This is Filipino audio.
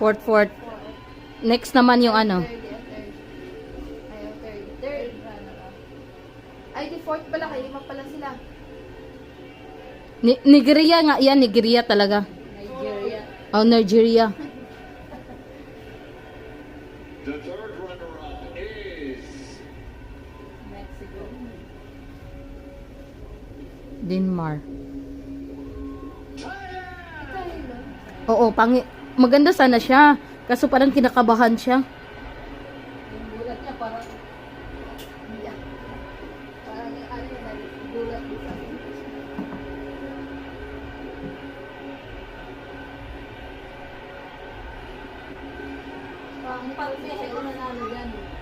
Fourth. Next naman yung ano. Third runner-up. Ay, di fourth pala. Kayo pala sila. Nigeria nga yan. Nigeria talaga. Nigeria. Oh, Nigeria. The third runner-up is Mexico. Denmark. Thailand. Oo, maganda sana siya. Kaso parang kinakabahan siya. Yung gulat niya parang yeah. Parang yung ano yung gulat niya. Parang siya yung nanalo yan.